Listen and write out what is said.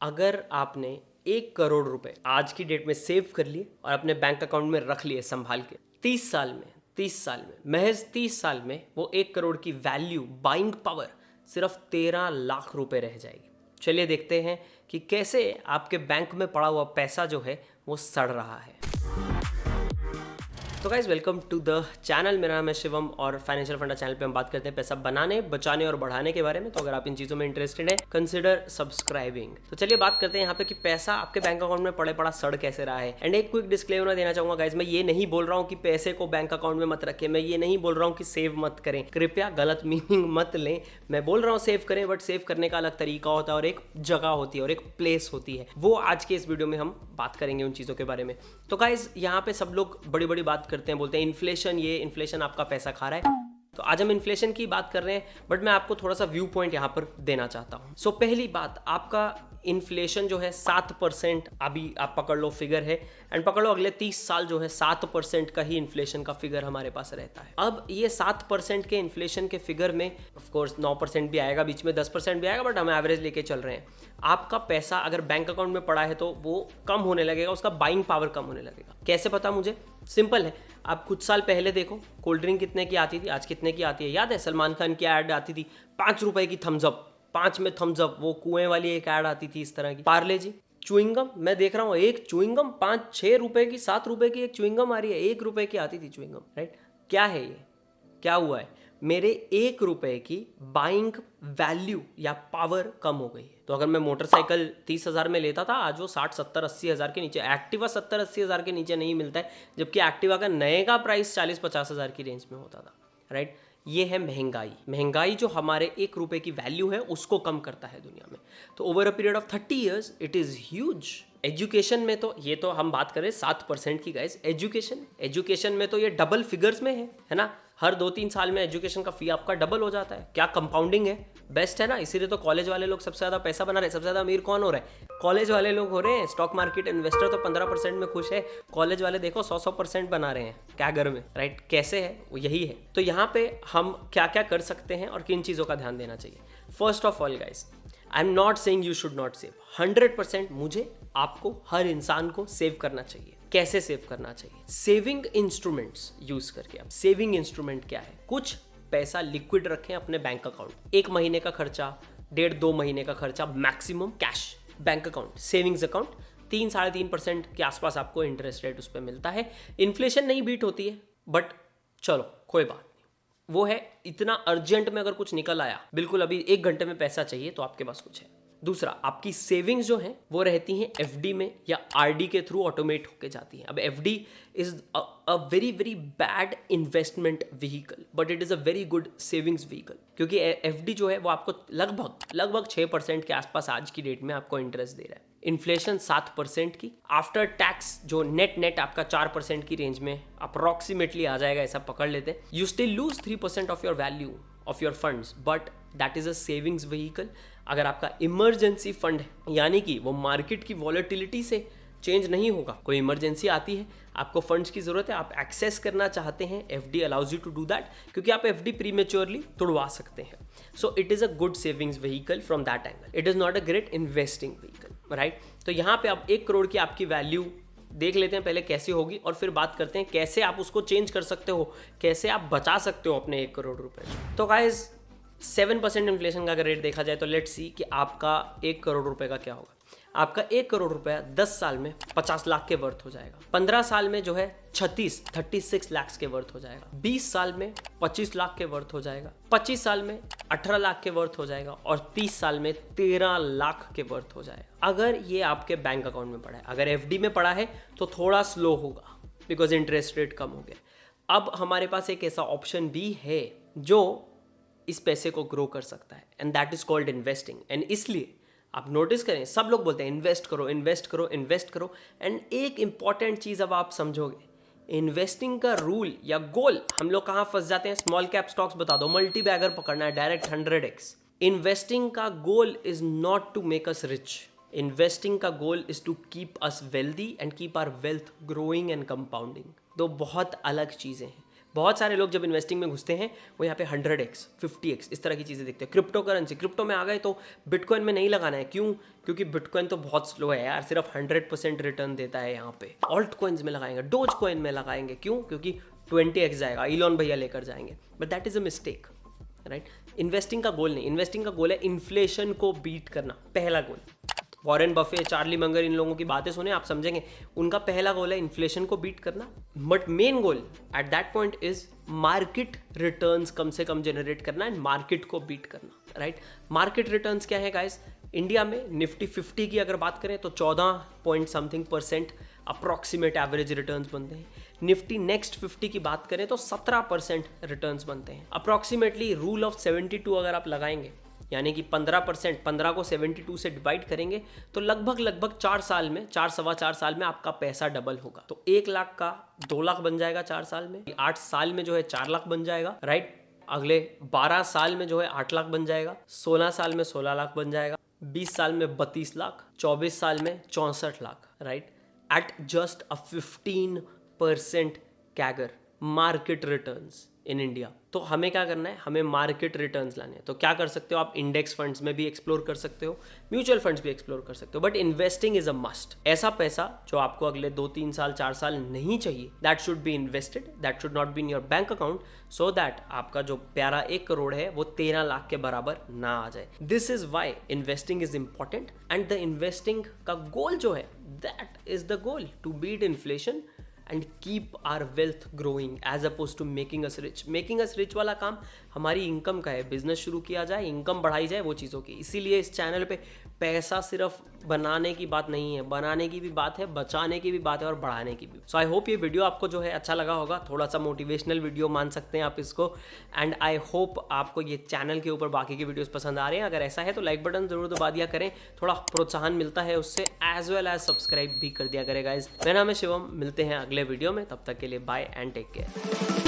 अगर आपने 1 करोड़ रुपए आज की डेट में सेव कर लिए और अपने बैंक अकाउंट में रख लिए संभाल के 30 साल में महज 30 साल में वो 1 करोड़ की वैल्यू बाइंग पावर सिर्फ 13 लाख रुपए रह जाएगी। चलिए देखते हैं कि कैसे आपके बैंक में पड़ा हुआ पैसा जो है वो सड़ रहा है। तो guys welcome to the channel. मेरा नाम है शिवम और फाइनेंशियल फंडा चैनल पे हम बात करते हैं पैसा बनाने, बचाने और बढ़ाने के बारे में। तो अगर आप इन चीज़ों में इंटरेस्टेड हैं, कंसिडर सब्सक्राइबिंग। तो चलिए बात करते हैं यहाँ पे कि पैसा आपके बैंक अकाउंट में पड़ा सड़ कैसे रहा है। एंड एक क्विक डिस्क्लेमर देना चाहूंगा गाइज, मैं ये नहीं बोल रहा हूँ कि पैसे को बैंक अकाउंट में मत रखें, मैं ये नहीं बोल रहा हूँ कि सेव मत करें, कृपया गलत मीनिंग मत लें। मैं बोल रहा हूँ सेव करें, बट सेव करने का अलग तरीका होता है और एक जगह होती है और एक प्लेस होती है। वो आज के इस वीडियो में हम बात करेंगे उन चीज़ों के बारे में। तो गाइज यहाँ पे सब लोग बड़ी बड़ी बात करते हैं, बोलते हैं इन्फ्लेशन, ये इन्फ्लेशन आपका पैसा खा रहा है। तो आज हम इन्फ्लेशन की बात कर रहे हैं, बट मैं आपको थोड़ा सा व्यू पॉइंट यहाँ पर देना चाहता हूँ। सो पहली बात, आपका इन्फ्लेशन जो है 7% अभी आप पकड़ लो फिगर है, एंड पकड़ लो अगले 30 साल जो है 7% का ही इन्फ्लेशन का फिगर हमारे पास रहता है। अब ये 7% के इन्फ्लेशन के फिगर में ऑफ कोर्स 9% भी आएगा, बीच में 10% भी आएगा, बट हम एवरेज लेके चल रहे हैं। आपका पैसा अगर बैंक अकाउंट में पड़ा है तो वो कम होने लगेगा, उसका बाइंग पावर कम होने लगेगा। कैसे पता मुझे? सिंपल है, आप कुछ साल पहले देखो कोल्ड ड्रिंक कितने की आती थी, आज कितने की आती है। याद है सलमान खान की ऐड आती थी 5 रुपए की थम्स अप, 5 में थम्स अप, वो कुएं वाली एक ऐड आती थी इस तरह की। पार्ले जी च्युइंगम, मैं देख रहा हूँ एक च्युइंगम 5-6 रुपए की, 7 रुपए की एक च्युइंगम आ रही है, 1 रुपए की आती थी च्युइंगम, राइट? क्या है ये? क्या हुआ है? मेरे 1 रुपए की बाइंग वैल्यू या पावर कम हो गई है। तो अगर मैं मोटरसाइकिल 30,000 में लेता था, आज वो 60-70-80 हज़ार के नीचे, एक्टिवा 70-80 हज़ार के नीचे नहीं मिलता है, जबकि एक्टिवा का नए का प्राइस 40-50 हज़ार की रेंज में होता था, राइट? ये है महंगाई। महंगाई जो हमारे 1 रुपए की वैल्यू है उसको कम करता है दुनिया में। तो over a period of 30 years it is huge. Education में तो ये तो हम बात करें 7% की गाइस। एजुकेशन में तो ये डबल फिगर्स में है ना? हर 2-3 साल में एजुकेशन का फी आपका डबल हो जाता है। क्या कंपाउंडिंग है, बेस्ट है ना। इसीलिए तो कॉलेज वाले लोग सबसे ज़्यादा पैसा बना रहे हैं। सबसे ज़्यादा अमीर कौन हो रहा है? कॉलेज वाले लोग हो रहे हैं। स्टॉक मार्केट इन्वेस्टर तो 15% में खुश है, कॉलेज वाले देखो 100% बना रहे हैं क्या घर में, राइट? कैसे है वो यही है। तो यहाँ पे हम क्या क्या कर सकते हैं और किन चीज़ों का ध्यान देना चाहिए। First of all guys, I am not saying you should not save. 100% मुझे, आपको, हर इंसान को सेव करना चाहिए। कैसे सेव करना चाहिए? सेविंग इंस्ट्रूमेंट्स यूज करके। अब सेविंग इंस्ट्रूमेंट क्या है? कुछ पैसा लिक्विड रखें अपने बैंक अकाउंट, 1 महीने का खर्चा, 1.5-2 महीने का खर्चा maximum cash bank account, savings account. 3-3.5% के आसपास आपको इंटरेस्ट रेट उस पर मिलता है। इन्फ्लेशन नहीं बीट होती है, बट चलो कोई बात नहीं। वो है इतना अर्जेंट में अगर कुछ निकल आया, बिल्कुल अभी 1 घंटे में पैसा चाहिए, तो आपके पास कुछ है। दूसरा, आपकी सेविंग्स जो हैं वो रहती हैं एफडी में या आरडी के थ्रू ऑटोमेट होके जाती हैं। अब FD is a very very bad investment vehicle, but it is a very good savings vehicle, क्योंकि एफडी जो है वो आपको लगभग 6% के आसपास आज की डेट में आपको इंटरेस्ट दे रहा है। इन्फ्लेशन 7% की, आफ्टर टैक्स जो नेट आपका 4% की रेंज में अप्रॉक्सीमेटली आ जाएगा, ऐसा पकड़ लेते हैं। You still lose 3% of your value of your funds, but that is a savings vehicle. अगर आपका इमरजेंसी फंड है, यानी कि वो मार्केट की वॉलेटिलिटी से चेंज नहीं होगा, कोई इमरजेंसी आती है, आपको फंड्स की जरूरत है, आप एक्सेस करना चाहते हैं, FD allows you to do that, क्योंकि आप एफडी प्रीमेच्योरली तोड़वा सकते हैं। So it is a good savings vehicle from that angle. It is not a great investing vehicle, right? तो यहाँ पे आप 1 करोड़ की आपकी वैल्यू देख लेते हैं पहले कैसे होगी, और फिर बात करते हैं कैसे आप उसको चेंज कर सकते हो, कैसे आप बचा सकते हो अपने 1 करोड़ रुपए। तो गाइज 7% इन्फ्लेशन का अगर रेट देखा जाए तो लेट्स सी कि आपका 1 करोड़ रुपए का क्या होगा। आपका 1 करोड़ रुपया 10 साल में 50 लाख के वर्थ हो जाएगा, 15 साल में जो है 36 लाख के वर्थ हो जाएगा, 20 साल में 25 लाख के वर्थ हो जाएगा, 25 साल में 18 लाख के वर्थ हो जाएगा, और 30 साल में 13 लाख के वर्थ हो जाएगा। अगर ये आपके बैंक अकाउंट में पड़ा है, अगर एफडी में पड़ा है तो थोड़ा स्लो होगा, बिकॉज इंटरेस्ट रेट कम हो गया। अब हमारे पास एक ऐसा ऑप्शन भी है जो इस पैसे को ग्रो कर सकता है, and that is called investing. And इसलिए आप नोटिस करें, सब लोग बोलते हैं इन्वेस्ट करो इन्वेस्ट करो इन्वेस्ट करो, एंड एक इंपॉर्टेंट चीज अब आप समझोगे, इन्वेस्टिंग का रूल या गोल, हम लोग कहाँ फंस जाते हैं? स्मॉल कैप स्टॉक्स बता दो, मल्टी बैगर पकड़ना है, डायरेक्ट 100x। इन्वेस्टिंग का goal is not to make us rich, investing का goal is to keep us wealthy and keep our wealth growing and compounding. दो बहुत अलग चीजें हैं, बहुत सारे लोग जब इन्वेस्टिंग में घुसते हैं वो यहाँ पे 100x 50x इस तरह की चीज़ें देखते हैं। क्रिप्टो करेंसी, क्रिप्टो में आ गए तो बिटकॉइन में नहीं लगाना है। क्यों? क्योंकि बिटकॉइन तो बहुत स्लो है यार, सिर्फ 100% रिटर्न देता है यहाँ पे। ऑल्ट कॉइन्स में लगाएंगे, डोज कॉइन में लगाएंगे, क्यों? क्योंकि 20x जाएगा, इलॉन भैया लेकर जाएंगे। But that is a mistake, right? Investing का गोल नहीं, इन्वेस्टिंग का गोल है इन्फ्लेशन को बीट करना, पहला गोल। वॉरेन बफे, चार्ली मंगर, इन लोगों की बातें सुने आप समझेंगे, उनका पहला गोल है इन्फ्लेशन को बीट करना। But main goal at that point is market returns कम से कम जनरेट करना एंड मार्केट को बीट करना, राइट? मार्केट रिटर्न्स क्या है गाइस? इंडिया में निफ्टी 50 की अगर बात करें तो 14% अप्रॉक्सीमेट एवरेज रिटर्न्स बनते हैं। निफ्टी नेक्स्ट 50 की बात करें तो 17% रिटर्न्स बनते हैं अप्रॉक्सीमेटली। रूल ऑफ 72 अगर आप लगाएंगे, यानी कि 15%, 15 को 72 से डिवाइड करेंगे तो लगभग 4 साल में, 4-4.25 साल में आपका पैसा डबल होगा। तो 1 लाख का 2 लाख बन जाएगा 4 साल में, 8 साल में जो है 4 लाख बन जाएगा, राइट? अगले 12 साल में जो है 8 लाख बन जाएगा, 16 साल में 16 लाख बन जाएगा, 20 साल में 32 लाख, 24 साल में 64 lakh, right? At just a 15% CAGR market returns in India. तो हमें क्या करना है? हमें मार्केट रिटर्न्स लाने हैं। तो क्या कर सकते हो आप? इंडेक्स फंड्स में भी एक्सप्लोर कर सकते हो, म्यूचुअल फंड्स भी एक्सप्लोर कर सकते हो, but investing is a must. ऐसा पैसा जो आपको अगले 2-3 साल 4 साल नहीं चाहिए, that should be invested, that should not be in your bank account, so that आपका जो प्यारा 1 करोड़ है वो 13 लाख के बराबर ना आ जाए। This is why investing is important and the investing का गोल जो है, that is the goal to beat inflation and keep our wealth growing as opposed to making us rich. Making us rich वाला काम हमारी income का है, business शुरू किया जाए, इनकम बढ़ाई जाए, वो चीज़ों की। इसीलिए इस चैनल पे पैसा सिर्फ बनाने की बात नहीं है, बनाने की भी बात है, बचाने की भी बात है और बढ़ाने की भी। सो आई होप ये वीडियो आपको जो है अच्छा लगा होगा, थोड़ा सा मोटिवेशनल वीडियो मान सकते हैं आप इसको। एंड आई होप आपको ये चैनल के ऊपर बाकी के वीडियोस पसंद आ रहे हैं। अगर ऐसा है तो लाइक बटन जरूर दबा दिया करें, थोड़ा प्रोत्साहन मिलता है उससे, एज वेल एज सब्सक्राइब भी कर दिया करें गाइज। मेरा नाम है शिवम, मिलते हैं अगले वीडियो में, तब तक के लिए बाय एंड टेक केयर।